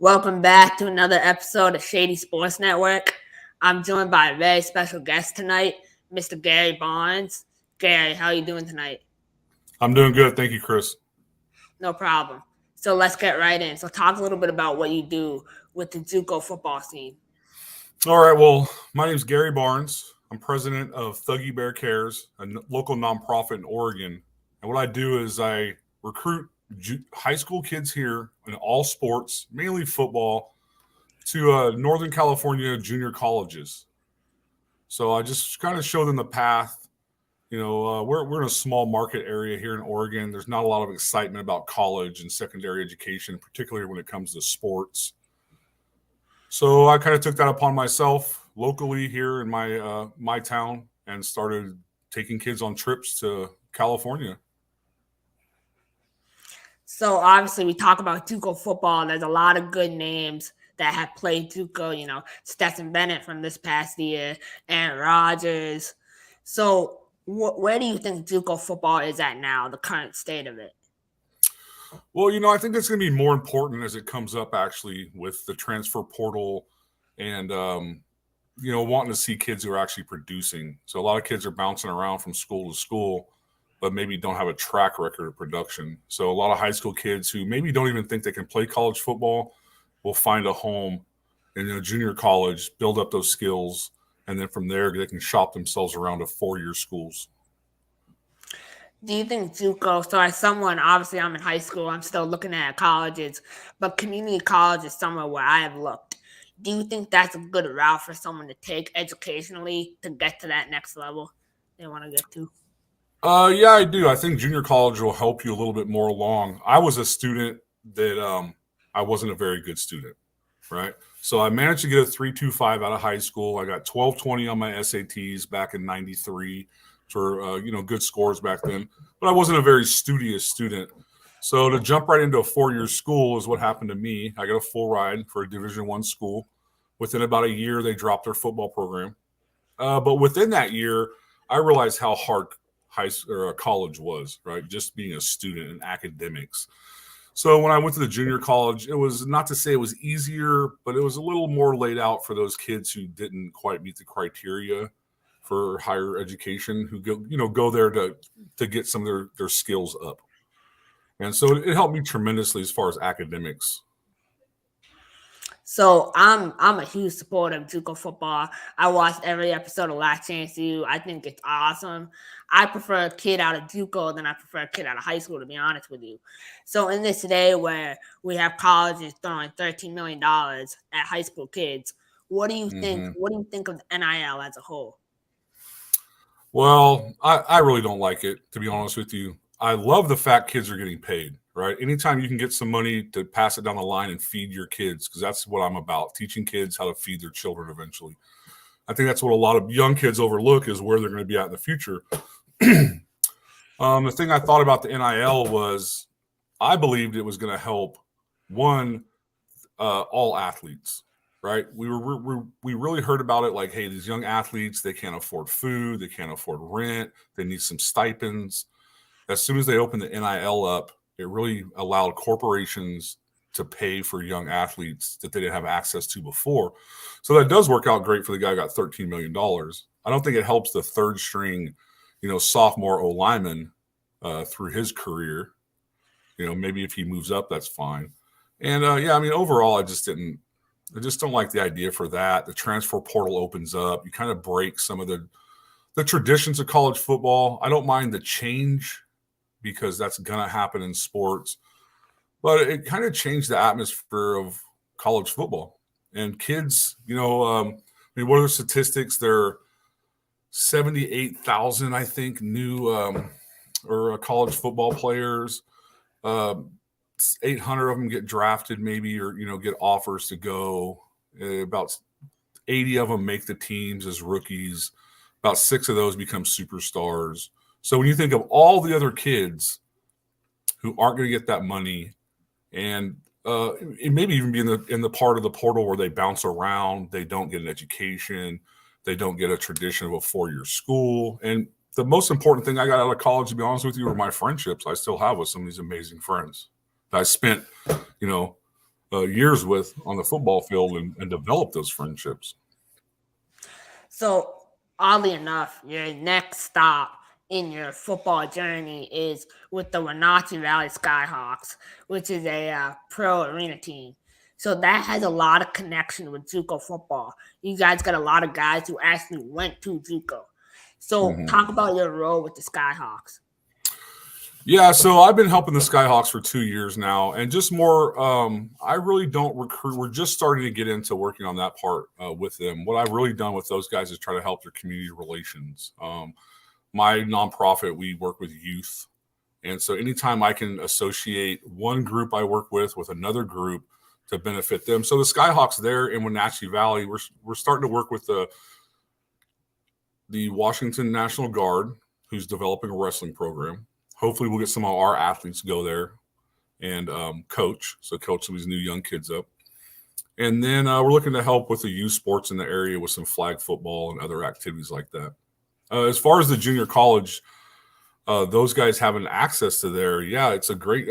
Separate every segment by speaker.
Speaker 1: Welcome back to another episode of Shady Sports Network. I'm joined by a very special guest tonight, Mr. Garry Barnes. Garry, how are you doing tonight?
Speaker 2: I'm doing good. Thank you, Chris.
Speaker 1: No problem. So let's get right in. So talk a little bit about what you do with the Juco football scene.
Speaker 2: All right. Well, my name is Garry Barnes. I'm president of Thuggy Bear Cares, a local nonprofit in Oregon. And what I do is I recruit high school kids here in all sports, mainly football, to Northern California junior colleges. So I just kind of show them the path. We're in a small market area here in Oregon. There's not a lot of excitement about college and secondary education, particularly when it comes to sports. So I kind of took that upon myself locally here in my town and started taking kids on trips to California.
Speaker 1: So obviously we talk about Juco football. There's a lot of good names that have played Juco, Stetson Bennett from this past year, Aaron Rodgers. So where do you think Juco football is at now, the current state of it?
Speaker 2: Well, I think it's going to be more important as it comes up actually with the transfer portal and, wanting to see kids who are actually producing. So a lot of kids are bouncing around from school to school, but maybe don't have a track record of production. So a lot of high school kids who maybe don't even think they can play college football will find a home in a junior college, build up those skills, and then from there they can shop themselves around to four-year schools.
Speaker 1: Do you think Juco, so as someone, obviously I'm in high school, I'm still looking at colleges, but community college is somewhere where I have looked. Do you think that's a good route for someone to take educationally to get to that next level they want to get to?
Speaker 2: Yeah, I do. I think junior college will help you a little bit more along. I was a student that I wasn't a very good student, right? So I managed to get a 3.25 out of high school. I got 12.20 on my SATs back in '93 for good scores back then. But I wasn't a very studious student. So to jump right into a four-year school is what happened to me. I got a full ride for a Division I school. Within about a year, they dropped their football program. But within that year, I realized how hard college was, right? Just being a student in academics. So when I went to the junior college, it was not to say it was easier, but it was a little more laid out for those kids who didn't quite meet the criteria for higher education, who go there to get some of their skills up. And so it helped me tremendously as far as academics.
Speaker 1: So I'm a huge supporter of Juco football. I watched every episode of Last Chance U. I think it's awesome. I prefer a kid out of Juco than I prefer a kid out of high school, to be honest with you. So in this day where we have colleges throwing $13 million at high school kids, what do you think? What do you think of the NIL as a whole?
Speaker 2: Well, I really don't like it, to be honest with you. I love the fact kids are getting paid, right? Anytime you can get some money to pass it down the line and feed your kids, because that's what I'm about, teaching kids how to feed their children eventually. I think that's what a lot of young kids overlook is where they're going to be at in the future. The thing I thought about the NIL was I believed it was going to help, one, all athletes, right? We really heard about it like, hey, these young athletes, they can't afford food, they can't afford rent, they need some stipends. As soon as they opened the NIL up, it really allowed corporations to pay for young athletes that they didn't have access to before. So that does work out great for the guy who got $13 million. I don't think it helps the third string, sophomore O-lineman through his career. Maybe if he moves up, that's fine. And overall, I just don't like the idea for that. The transfer portal opens up. You kind of break some of the traditions of college football. I don't mind the change because that's going to happen in sports. But it kind of changed the atmosphere of college football. And kids, what are the statistics? There are 78,000, I think, new college football players. 800 of them get drafted maybe or, get offers to go. About 80 of them make the teams as rookies. About 6 of those become superstars. So when you think of all the other kids who aren't going to get that money, and it maybe even be in the part of the portal where they bounce around, they don't get an education, they don't get a tradition of a 4-year school. And the most important thing I got out of college, to be honest with you, were my friendships I still have with some of these amazing friends that I spent, a years with on the football field and develop those friendships.
Speaker 1: So, oddly enough, your next stop in your football journey is with the Wenatchee Valley Skyhawks, which is a pro arena team. So that has a lot of connection with JUCO football. You guys got a lot of guys who actually went to JUCO. So talk about your role with the Skyhawks.
Speaker 2: Yeah, so I've been helping the Skyhawks for 2 years now, and just more. I really don't recruit. We're just starting to get into working on that part with them. What I've really done with those guys is try to help their community relations. My nonprofit, we work with youth, and so anytime I can associate one group I work with another group to benefit them. So the Skyhawks there in Wenatchee Valley, we're starting to work with the Washington National Guard, who's developing a wrestling program. Hopefully we'll get some of our athletes to go there and coach some of these new young kids up. And then we're looking to help with the youth sports in the area with some flag football and other activities like that. As far as the junior college, those guys having access to there, yeah, it's a great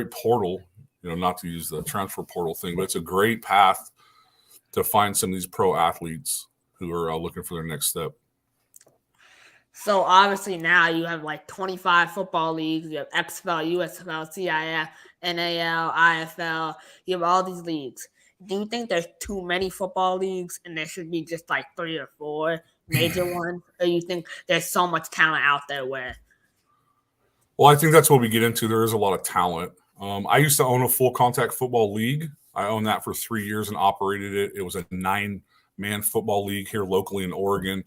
Speaker 2: portal, not to use the transfer portal thing, but it's a great path to find some of these pro athletes who are looking for their next step.
Speaker 1: So obviously now you have like 25 football leagues. You have XFL, USFL, CIF, NAL, IFL. You have all these leagues. Do you think there's too many football leagues and there should be just like 3 or 4 major ones? Or you think there's so much talent out there where?
Speaker 2: Well, I think that's what we get into. There is a lot of talent. I used to own a full contact football league. I owned that for 3 years and operated it. It was a 9-man football league here locally in Oregon.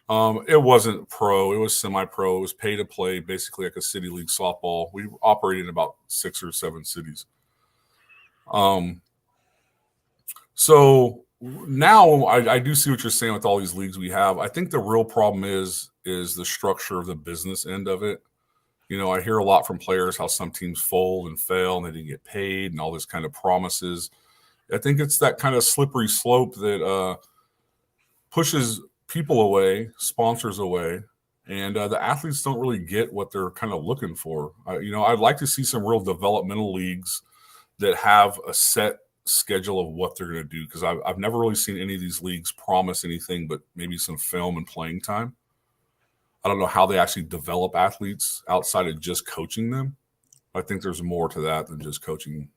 Speaker 2: It wasn't pro. It was semi-pro. It was pay to play, basically like a city league softball. We operated in about 6 or 7 cities. So now I do see what you're saying with all these leagues we have. I think the real problem is the structure of the business end of it. I hear a lot from players how some teams fold and fail and they didn't get paid and all this kind of promises. I think it's that kind of slippery slope that pushes people away, sponsors away, and the athletes don't really get what they're kind of looking for. I'd like to see some real developmental leagues that have a set schedule of what they're going to do, because I've never really seen any of these leagues promise anything but maybe some film and playing time. I don't know how they actually develop athletes outside of just coaching them. I think there's more to that than just coaching.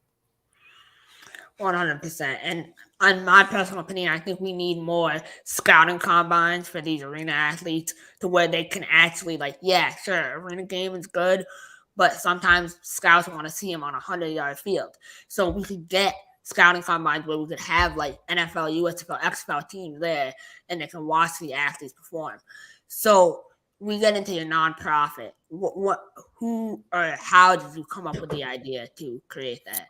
Speaker 1: 100%. And in my personal opinion, I think we need more scouting combines for these arena athletes to where they can actually, arena game is good, but sometimes scouts want to see them on a 100-yard field. So we could get scouting combines where we could have like NFL, USFL, XFL teams there, and they can watch the athletes perform. So we get into your nonprofit. Who or how did you come up with the idea to create that?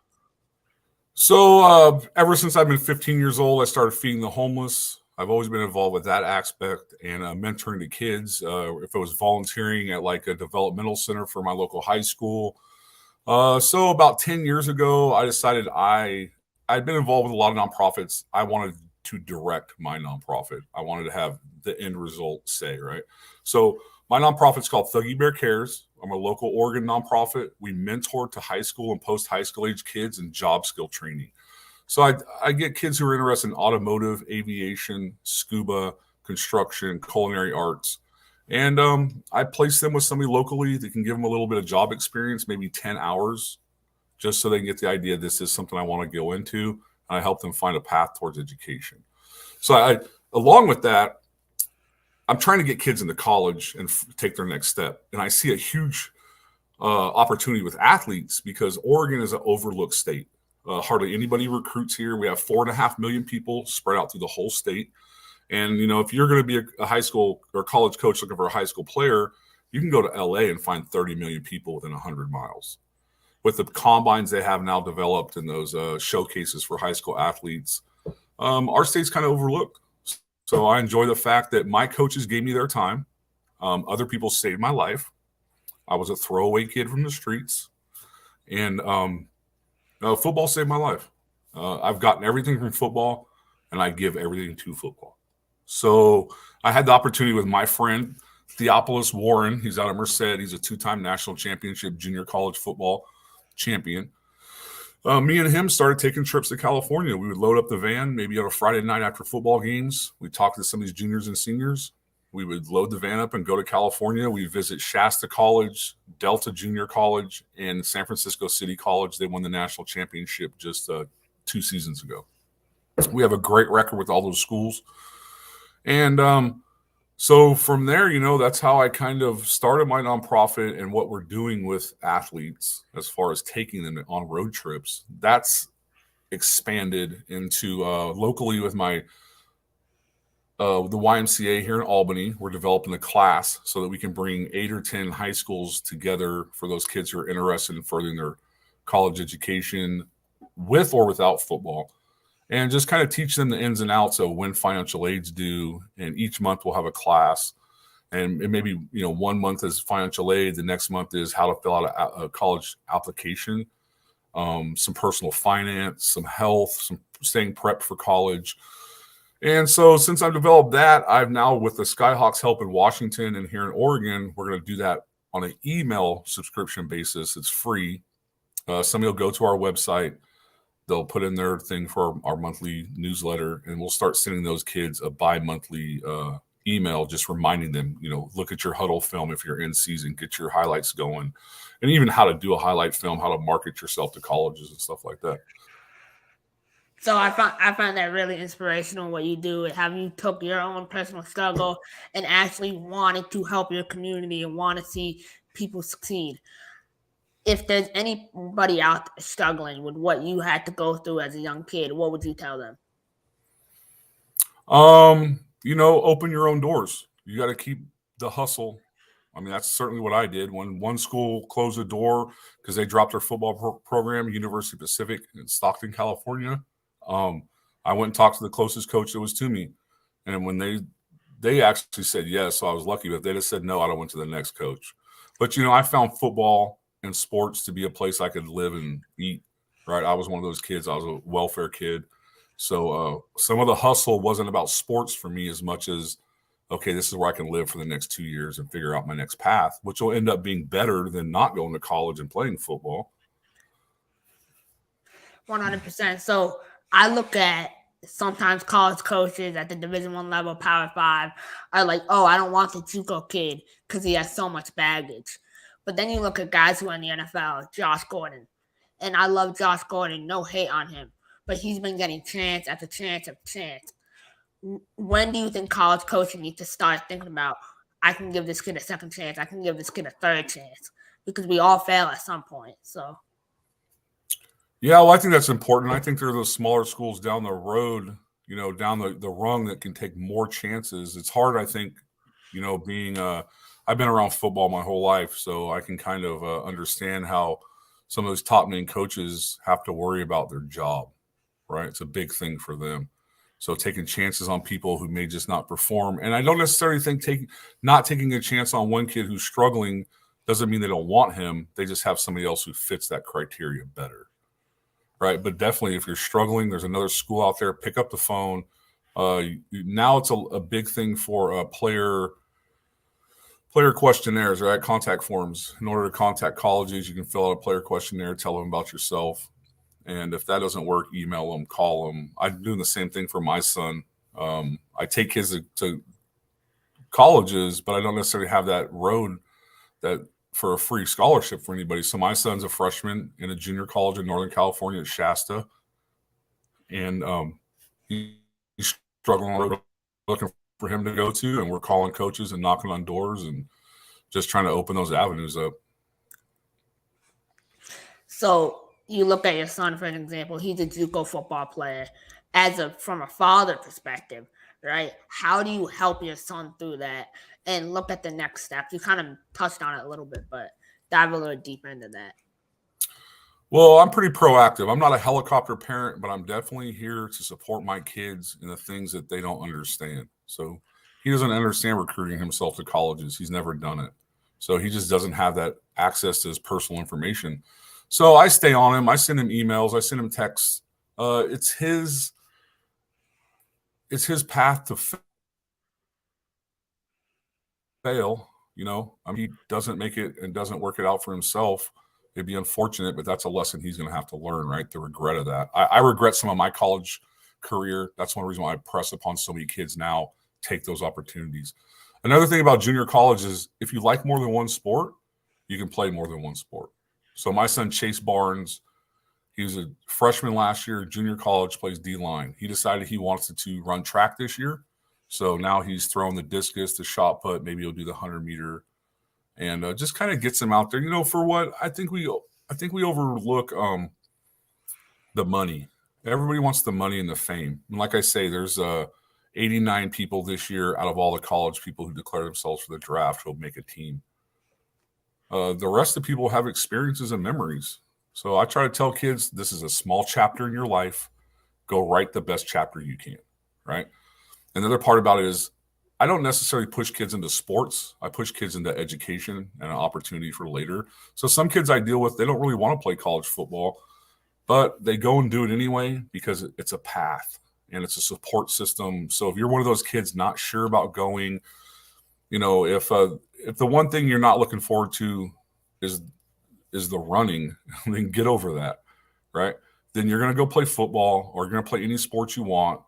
Speaker 2: So ever since I've been 15 years old, I started feeding the homeless. I've always been involved with that aspect and mentoring the kids. If it was volunteering at like a developmental center for my local high school. So about 10 years ago, I decided I'd been involved with a lot of nonprofits. I wanted to direct my nonprofit. I wanted to have the end result say, right? So my nonprofit's called Thuggy Bear Cares. I'm a local Oregon nonprofit. We mentor to high school and post-high school age kids in job skill training. So I get kids who are interested in automotive, aviation, scuba, construction, culinary arts. And I place them with somebody locally that can give them a little bit of job experience, maybe 10 hours, just so they can get the idea this is something I want to go into. And I help them find a path towards education. So along with that, I'm trying to get kids into college and take their next step. And I see a huge opportunity with athletes because Oregon is an overlooked state. Hardly anybody recruits here. We have 4.5 million people spread out through the whole state. And, if you're going to be a high school or college coach looking for a high school player, you can go to LA and find 30 million people within 100 miles. With the combines they have now developed and those showcases for high school athletes, our state's kind of overlooked. So I enjoy the fact that my coaches gave me their time. Other people saved my life. I was a throwaway kid from the streets. And football saved my life. I've gotten everything from football, and I give everything to football. So I had the opportunity with my friend, Theopolis Warren. He's out of Merced. He's a 2-time national championship junior college football champion. Me and him started taking trips to California. We would load up the van, maybe on a Friday night after football games. We'd talk to some of these juniors and seniors. We would load the van up and go to California. We'd visit Shasta College, Delta Junior College, and San Francisco City College. They won the national championship just 2 seasons ago. We have a great record with all those schools. And so from there, that's how I kind of started my nonprofit and what we're doing with athletes as far as taking them on road trips. That's expanded into locally with my the YMCA here in Albany. We're developing a class so that we can bring 8 or 10 high schools together for those kids who are interested in furthering their college education with or without football. And just kind of teach them the ins and outs of when financial aid's due. And each month we'll have a class. And maybe, 1 month is financial aid. The next month is how to fill out a college application, some personal finance, some health, some staying prepped for college. And so since I've developed that, I've now, with the Skyhawks help in Washington and here in Oregon, we're going to do that on an email subscription basis. It's free. Somebody will go to our website. They'll put in their thing for our monthly newsletter, and we'll start sending those kids a bi-monthly email, just reminding them, look at your huddle film if you're in season, get your highlights going, and even how to do a highlight film, how to market yourself to colleges and stuff like that.
Speaker 1: So I find that really inspirational what you do, and how you took your own personal struggle and actually wanted to help your community and want to see people succeed. If there's anybody out there struggling with what you had to go through as a young kid, what would you tell them?
Speaker 2: Open your own doors. You got to keep the hustle. I mean, that's certainly what I did. When one school closed the door because they dropped their football program, University Pacific in Stockton, California, I went and talked to the closest coach that was to me. And when they actually said yes, so I was lucky. But if they just said no, I'd have went to the next coach. But, I found football and sports to be a place I could live and eat, right? I was one of those kids. I was a welfare kid. So some of the hustle wasn't about sports for me as much as, okay, this is where I can live for the next 2 years and figure out my next path, which will end up being better than not going to college and playing football.
Speaker 1: 100%. So I look at sometimes college coaches at the Division I level, Power 5, are like, oh, I don't want the Juco kid because he has so much baggage. But then you look at guys who are in the NFL, Josh Gordon. And I love Josh Gordon, no hate on him. But he's been getting chance after chance after chance. When do you think college coaching needs to start thinking about, I can give this kid a second chance, I can give this kid a third chance? Because we all fail at some point. So,
Speaker 2: yeah, well, I think that's important. I think there are those smaller schools down the road, down the rung that can take more chances. It's hard, I think, being I've been around football my whole life, so I can kind of understand how some of those top name coaches have to worry about their job, right? It's a big thing for them. So taking chances on people who may just not perform. And I don't necessarily think not taking a chance on one kid who's struggling doesn't mean they don't want him. They just have somebody else who fits that criteria better, right? But definitely if you're struggling, there's another school out there, pick up the phone. Now it's a big thing for player questionnaires, right? Contact forms. In order to contact colleges, you can fill out a player questionnaire, tell them about yourself. And if that doesn't work, email them, call them. I'm doing the same thing for my son. I take kids to colleges, but I don't necessarily have that road that for a free scholarship for anybody. So my son's a freshman in a junior college in Northern California at Shasta. And he's struggling on the road, looking for him to go to, and we're calling coaches and knocking on doors and just trying to open those avenues up.
Speaker 1: So you look at your son, for an example, he's a Juco football player. From a father perspective, right? How do you help your son through that and look at the next steps? You kind of touched on it a little bit, but dive a little deeper into that.
Speaker 2: Well, I'm pretty proactive. I'm not a helicopter parent, but I'm definitely here to support my kids in the things that they don't understand. So he doesn't understand recruiting himself to colleges. He's never done it. So he just doesn't have that access to his personal information. So I stay on him. I send him emails. I send him texts. It's his path to fail. He doesn't make it and doesn't work it out for himself. It'd be unfortunate, but that's a lesson he's going to have to learn, right? The regret of that. I regret some of my college career. That's one reason why I press upon so many kids now, take those opportunities. Another thing about junior college is if you like more than one sport, you can play more than one sport. So my son, Chase Barnes, he was a freshman last year, junior college, plays D-line. He decided he wants to run track this year. So now he's throwing the discus, the shot put, maybe he'll do the 100-meter. And just kind of gets him out there, for what I think we overlook the money. Everybody wants the money and the fame. And like I say, there's 89 people this year out of all the college people who declare themselves for the draft who will make a team. The rest of the people have experiences and memories. So I try to tell kids, this is a small chapter in your life. Go write the best chapter you can, right? And the other part about it is I don't necessarily push kids into sports. I push kids into education and an opportunity for later. So some kids I deal with, they don't really want to play college football, but they go and do it anyway because it's a path and it's a support system. So if you're one of those kids not sure about going, if the one thing you're not looking forward to is the running, then get over that, right? Then you're going to go play football or you're going to play any sport you want.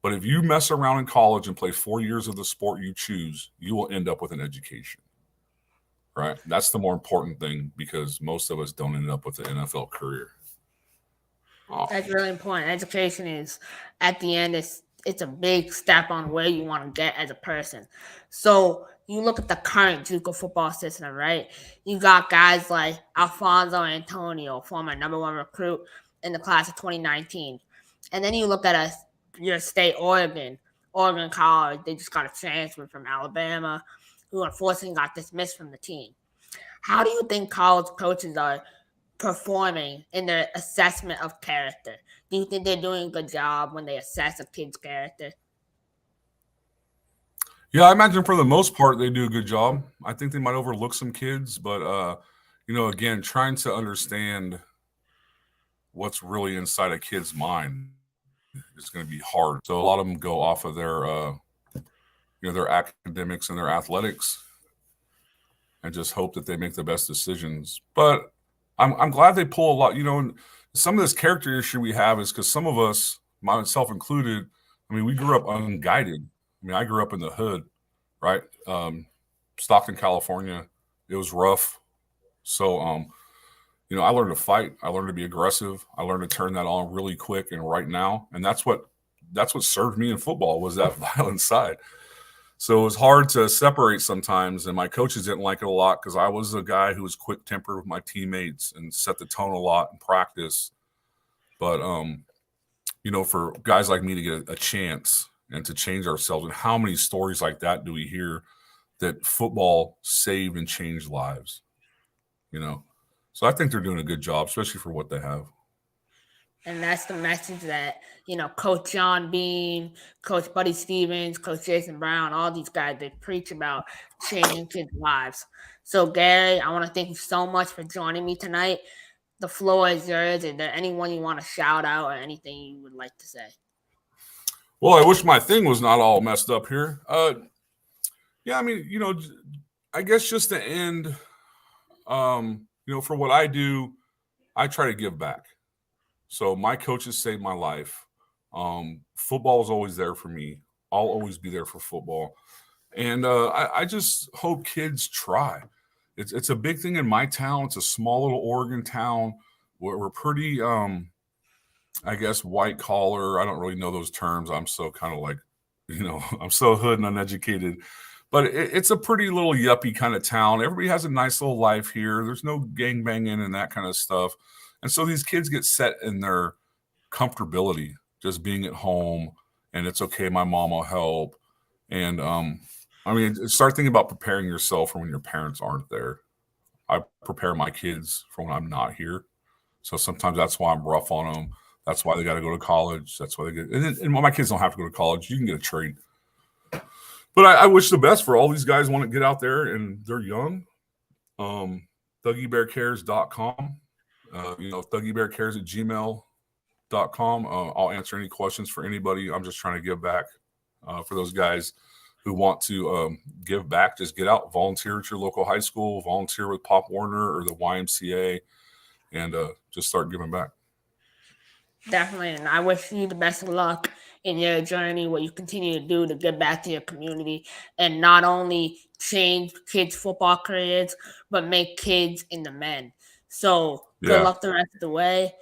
Speaker 2: But if you mess around in college and play 4 years of the sport you choose, you will end up with an education, right? That's the more important thing because most of us don't end up with an NFL career.
Speaker 1: Oh. That's really important. Education is, at the end, it's a big step on where you want to get as a person. So you look at the current Juco football system, right? You got guys like Alfonso Antonio, former #1 recruit in the class of 2019. And then you look at your state, Oregon College. They just got a transfer from Alabama, who unfortunately got dismissed from the team. How do you think college coaches are performing in their assessment of character? Do you think they're doing a good job when they assess a kid's character?
Speaker 2: Yeah, I imagine for the most part they do a good job. I think they might overlook some kids, but again, trying to understand what's really inside a kid's mind is going to be hard. So a lot of them go off of their their academics and their athletics and just hope that they make the best decisions. But I'm glad they pull a lot, and some of this character issue we have is because some of us, myself included, we grew up unguided. I grew up in the hood, right? Stockton, California. It was rough. So, I learned to fight. I learned to be aggressive. I learned to turn that on really quick and right now. And that's what served me in football was that violent side. So it was hard to separate sometimes. And my coaches didn't like it a lot because I was a guy who was quick-tempered with my teammates and set the tone a lot in practice. But, for guys like me to get a chance and to change ourselves, and how many stories like that do we hear that football saved and changed lives, So I think they're doing a good job, especially for what they have.
Speaker 1: And that's the message that, Coach John Bean, Coach Buddy Stevens, Coach Jason Brown, all these guys, they preach about changing kids' lives. So, Garry, I want to thank you so much for joining me tonight. The floor is yours. Is there anyone you want to shout out or anything you would like to say?
Speaker 2: Well, I wish my thing was not all messed up here. Yeah, I guess just to end, for what I do, I try to give back. So my coaches saved my life. Football is always there for me. I'll always be there for football. And I just hope kids try. It's a big thing in my town. It's a small little Oregon town. We're pretty, I guess, white collar. I don't really know those terms. I'm so kind of like, I'm so hood and uneducated. But it's a pretty little yuppie kind of town. Everybody has a nice little life here. There's no gangbanging and that kind of stuff. And so these kids get set in their comfortability, just being at home, and it's okay, my mom will help. And, start thinking about preparing yourself for when your parents aren't there. I prepare my kids for when I'm not here. So sometimes that's why I'm rough on them. That's why they got to go to college. That's why they get – and my kids don't have to go to college. You can get a trade. But I wish the best for all these guys want to get out there and they're young. ThuggyBearCares.com. ThuggyBearCares@gmail.com. I'll answer any questions for anybody. I'm just trying to give back for those guys who want to give back. Just get out, volunteer at your local high school, volunteer with Pop Warner or the YMCA. and just start giving back.
Speaker 1: Definitely, and I wish you the best of luck in your journey, what you continue to do to give back to your community and not only change kids' football careers, but make kids into men. So good luck the rest of the way.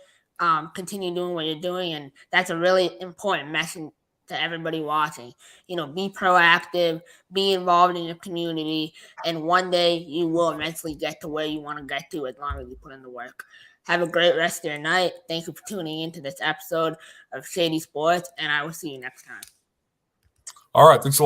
Speaker 1: Continue doing what you're doing, and that's a really important message to everybody watching. Be proactive, be involved in your community, and one day you will eventually get to where you want to get to as long as you put in the work. Have a great rest of your night. Thank you for tuning into this episode of Shady Sports, and I will see you next time.
Speaker 2: All right. Thanks a lot.